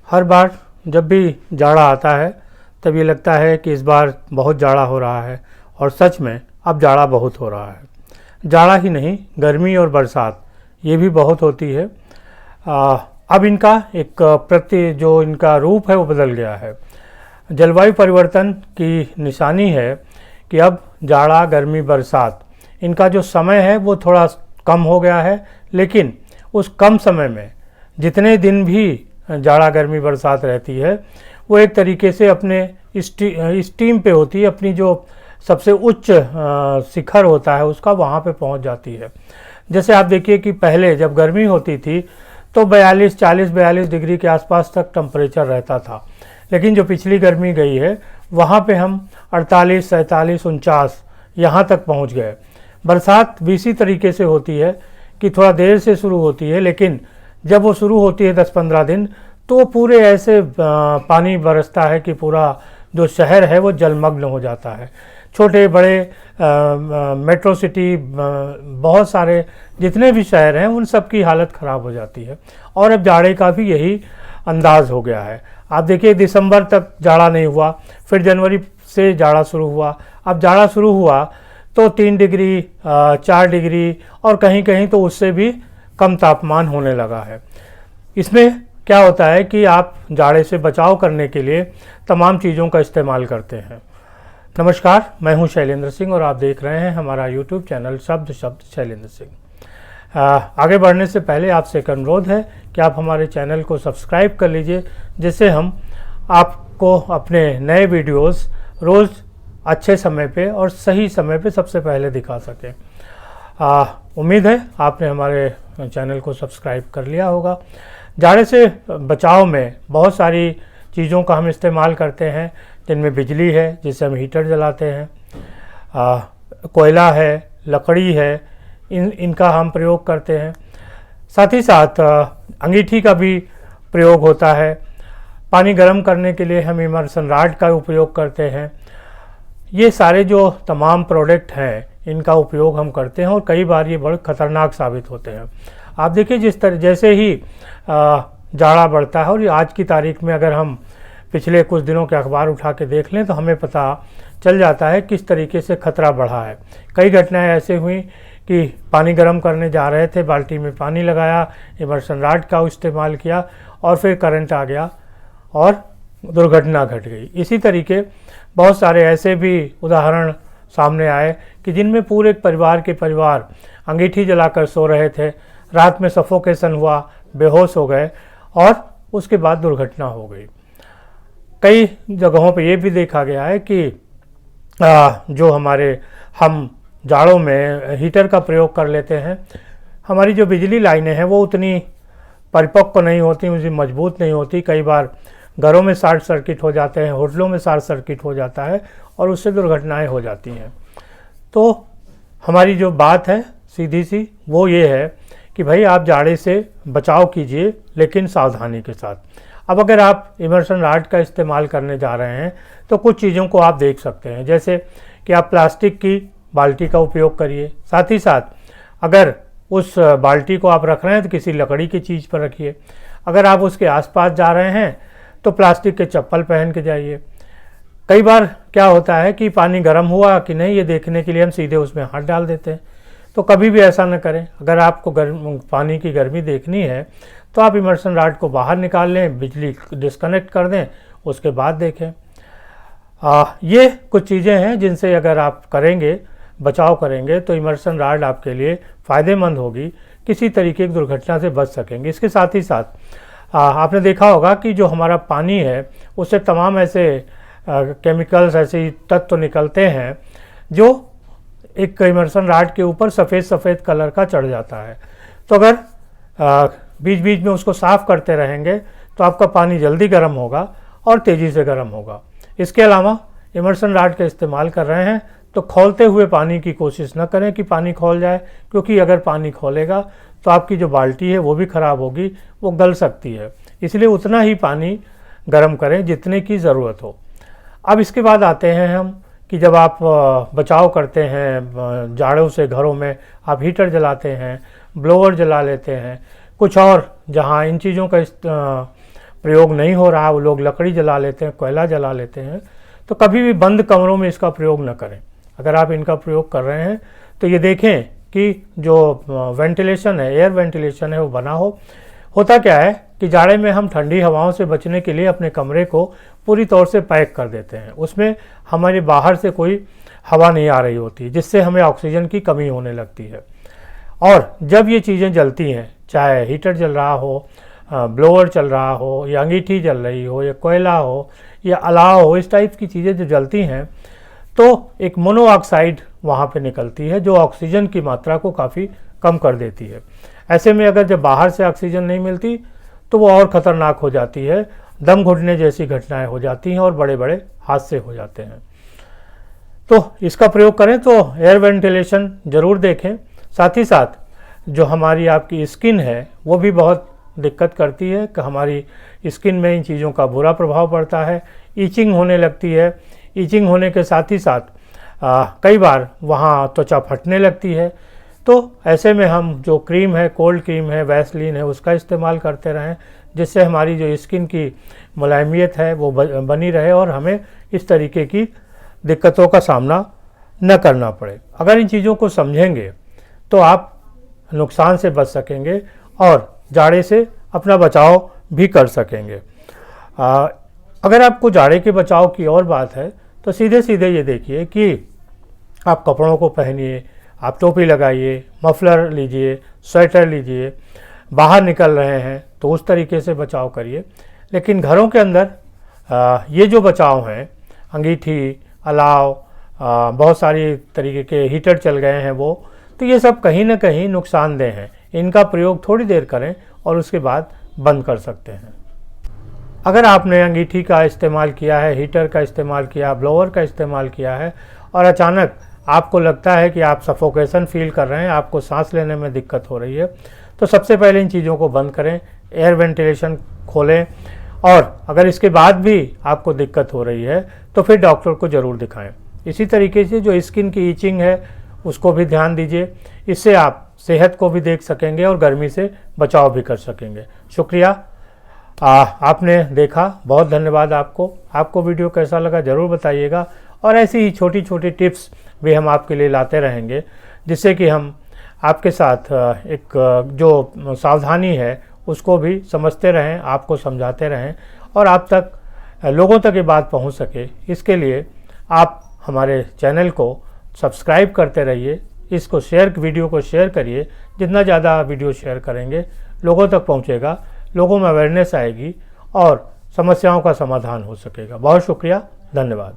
हर बार जब भी जाड़ा आता है तब ये लगता है कि इस बार बहुत जाड़ा हो रहा है, और सच में अब जाड़ा बहुत हो रहा है। जाड़ा ही नहीं, गर्मी और बरसात ये भी बहुत होती है। अब इनका एक जो इनका रूप है वो बदल गया है। जलवायु परिवर्तन की निशानी है कि अब जाड़ा, गर्मी, बरसात इनका जो समय है वो थोड़ा कम हो गया है, लेकिन उस कम समय में जितने दिन भी जाड़ा, गर्मी, बरसात रहती है वो एक तरीके से अपने स्टीम पे होती है, अपनी जो सबसे उच्च शिखर होता है उसका वहाँ पे पहुँच जाती है। जैसे आप देखिए कि पहले जब गर्मी होती थी तो 42 डिग्री के आसपास तक टेम्परेचर रहता था, लेकिन जो पिछली गर्मी गई है वहाँ पे हम 48, 47, 49 यहाँ तक पहुँच गए। बरसात भी इसी तरीके से होती है कि थोड़ा देर से शुरू होती है, लेकिन जब वो शुरू होती है 10-15 दिन तो पूरे ऐसे पानी बरसता है कि पूरा जो शहर है वो जलमग्न हो जाता है। छोटे बड़े मेट्रो सिटी, बहुत सारे जितने भी शहर हैं उन सब की हालत ख़राब हो जाती है। और अब जाड़े का भी यही अंदाज़ हो गया है। आप देखिए दिसंबर तक जाड़ा नहीं हुआ, फिर जनवरी से जाड़ा शुरू हुआ। अब जाड़ा शुरू हुआ तो 3 डिग्री, 4 डिग्री और कहीं कहीं तो उससे भी कम तापमान होने लगा है। इसमें क्या होता है कि आप जाड़े से बचाव करने के लिए तमाम चीज़ों का इस्तेमाल करते हैं। नमस्कार, मैं हूं शैलेंद्र सिंह और आप देख रहे हैं हमारा यूट्यूब चैनल शब्द शैलेंद्र सिंह। आगे बढ़ने से पहले आपसे एक अनुरोध है कि आप हमारे चैनल को सब्सक्राइब कर लीजिए, जिससे हम आपको अपने नए वीडियोस रोज़ अच्छे समय पे और सही समय पे सबसे पहले दिखा सकें। उम्मीद है आपने हमारे चैनल को सब्सक्राइब कर लिया होगा। जाड़े से बचाव में बहुत सारी चीज़ों का हम इस्तेमाल करते हैं, जिनमें बिजली है जिससे हम हीटर जलाते हैं, कोयला है, लकड़ी है, इनका हम प्रयोग करते हैं। साथ ही साथ अंगीठी का भी प्रयोग होता है। पानी गर्म करने के लिए हम इमर्सन रॉड का उपयोग करते हैं। ये सारे जो तमाम प्रोडक्ट हैं इनका उपयोग हम करते हैं और कई बार ये बड़े ख़तरनाक साबित होते हैं। आप देखिए जैसे ही जाड़ा बढ़ता है, और आज की तारीख में अगर हम पिछले कुछ दिनों के अखबार उठा के देख लें तो हमें पता चल जाता है किस तरीके से खतरा बढ़ा है। कई घटनाएं ऐसे हुई कि पानी गर्म करने जा रहे थे, बाल्टी में पानी लगाया, इमर्सन रॉड का इस्तेमाल किया और फिर करंट आ गया और दुर्घटना घट गई। इसी तरीके बहुत सारे ऐसे भी उदाहरण सामने आए कि जिनमें पूरे परिवार के परिवार अंगीठी जलाकर सो रहे थे, रात में सफोकेशन हुआ, बेहोश हो गए और उसके बाद दुर्घटना हो गई। कई जगहों पे ये भी देखा गया है कि जो हम जाड़ों में हीटर का प्रयोग कर लेते हैं, हमारी जो बिजली लाइनें हैं वो उतनी परिपक्व नहीं होती, उतनी मजबूत नहीं होती। कई बार घरों में शॉर्ट सर्किट हो जाते हैं, होटलों में शॉर्ट सर्किट हो जाता है और उससे दुर्घटनाएं हो जाती हैं। तो हमारी जो बात है सीधी सी वो ये है कि भाई आप जाड़े से बचाव कीजिए, लेकिन सावधानी के साथ। अब अगर आप इमर्सन रॉड का इस्तेमाल करने जा रहे हैं तो कुछ चीज़ों को आप देख सकते हैं, जैसे कि आप प्लास्टिक की बाल्टी का उपयोग करिए। साथ ही साथ अगर उस बाल्टी को आप रख रहे हैं तो किसी लकड़ी की चीज़ पर रखिए। अगर आप उसके आसपास जा रहे हैं तो प्लास्टिक के चप्पल पहन के जाइए। कई बार क्या होता है कि पानी गर्म हुआ कि नहीं ये देखने के लिए हम सीधे उसमें हाथ डाल देते हैं, तो कभी भी ऐसा न करें। अगर आपको पानी की गर्मी देखनी है तो आप इमर्सन रॉड को बाहर निकाल लें, बिजली डिस्कनेक्ट कर दें, उसके बाद देखें। ये कुछ चीज़ें हैं जिनसे अगर आप करेंगे, बचाव करेंगे तो इमर्सन रॉड आपके लिए फ़ायदेमंद होगी, किसी तरीके की दुर्घटना से बच सकेंगे। इसके साथ ही साथ आपने देखा होगा कि जो हमारा पानी है उससे तमाम ऐसे केमिकल्स, ऐसे तत्व निकलते हैं जो एक इमर्सन रॉड के ऊपर सफ़ेद कलर का चढ़ जाता है। तो अगर बीच बीच में उसको साफ़ करते रहेंगे तो आपका पानी जल्दी गर्म होगा और तेज़ी से गर्म होगा। इसके अलावा इमर्सन रॉड का इस्तेमाल कर रहे हैं तो खौलते हुए पानी की कोशिश न करें कि पानी खौल जाए, क्योंकि अगर पानी खौलेगा तो आपकी जो बाल्टी है वो भी ख़राब होगी, वो गल सकती है। इसलिए उतना ही पानी गर्म करें जितने की ज़रूरत हो। अब इसके बाद आते हैं हम कि जब आप बचाव करते हैं जाड़ों से, घरों में आप हीटर जलाते हैं, ब्लोअर जला लेते हैं, कुछ और जहाँ इन चीज़ों का प्रयोग नहीं हो रहा, वो लोग लकड़ी जला लेते हैं, कोयला जला लेते हैं, तो कभी भी बंद कमरों में इसका प्रयोग न करें। अगर आप इनका प्रयोग कर रहे हैं तो ये देखें कि जो वेंटिलेशन है, एयर वेंटिलेशन है, वो बना हो। होता क्या है कि जाड़े में हम ठंडी हवाओं से बचने के लिए अपने कमरे को पूरी तौर से पैक कर देते हैं, उसमें हमारे बाहर से कोई हवा नहीं आ रही होती, जिससे हमें ऑक्सीजन की कमी होने लगती है। और जब ये चीज़ें जलती हैं, चाहे हीटर जल रहा हो, ब्लोअर चल रहा हो, या अंगीठी जल रही हो, या कोयला हो, या अलाव हो, इस टाइप की चीज़ें जो जलती हैं तो एक मोनोऑक्साइड वहाँ पे निकलती है जो ऑक्सीजन की मात्रा को काफ़ी कम कर देती है। ऐसे में अगर जब बाहर से ऑक्सीजन नहीं मिलती तो वो और ख़तरनाक हो जाती है, दम घुटने जैसी घटनाएं हो जाती हैं और बड़े बड़े हादसे हो जाते हैं। तो इसका प्रयोग करें तो एयर वेंटिलेशन ज़रूर देखें। साथ ही साथ जो हमारी आपकी स्किन है वो भी बहुत दिक्कत करती है कि हमारी स्किन में इन चीज़ों का बुरा प्रभाव पड़ता है, ईचिंग होने लगती है। ईचिंग होने के साथ ही साथ कई बार वहाँ त्वचा फटने लगती है। तो ऐसे में हम जो क्रीम है, कोल्ड क्रीम है, वैसलीन है, उसका इस्तेमाल करते रहें, जिससे हमारी जो स्किन की मुलायमियत है वो बनी रहे और हमें इस तरीके की दिक्कतों का सामना न करना पड़े। अगर इन चीज़ों को समझेंगे तो आप नुकसान से बच सकेंगे और जाड़े से अपना बचाव भी कर सकेंगे। अगर आपको जाड़े के बचाव की और बात है तो सीधे सीधे ये देखिए कि आप कपड़ों को पहनिए, आप टोपी लगाइए, मफलर लीजिए, स्वेटर लीजिए, बाहर निकल रहे हैं तो उस तरीके से बचाव करिए। लेकिन घरों के अंदर ये जो बचाव हैं, अंगीठी, अलाव, बहुत सारी तरीके के हीटर चल गए हैं वो, तो ये सब कहीं ना कहीं नुकसानदेह हैं। इनका प्रयोग थोड़ी देर करें और उसके बाद बंद कर सकते हैं। अगर आपने अंगीठी का इस्तेमाल किया है, हीटर का इस्तेमाल किया, ब्लोअर का इस्तेमाल किया है और अचानक आपको लगता है कि आप सफोकेशन फील कर रहे हैं, आपको सांस लेने में दिक्कत हो रही है, तो सबसे पहले इन चीज़ों को बंद करें, एयर वेंटिलेशन खोलें। और अगर इसके बाद भी आपको दिक्कत हो रही है तो फिर डॉक्टर को ज़रूर दिखाएं। इसी तरीके से जो स्किन की ईचिंग है उसको भी ध्यान दीजिए, इससे आप सेहत को भी देख सकेंगे और गर्मी से बचाव भी कर सकेंगे। शुक्रिया, आपने देखा, बहुत धन्यवाद आपको वीडियो कैसा लगा ज़रूर बताइएगा। और ऐसी ही छोटी छोटी टिप्स भी हम आपके लिए लाते रहेंगे, जिससे कि हम आपके साथ एक जो सावधानी है उसको भी समझते रहें, आपको समझाते रहें और आप तक, लोगों तक ये बात पहुंच सके। इसके लिए आप हमारे चैनल को सब्सक्राइब करते रहिए, इसको वीडियो को शेयर करिए। जितना ज़्यादा वीडियो शेयर करेंगे लोगों तक पहुंचेगा, लोगों में अवेयरनेस आएगी और समस्याओं का समाधान हो सकेगा। बहुत शुक्रिया, धन्यवाद।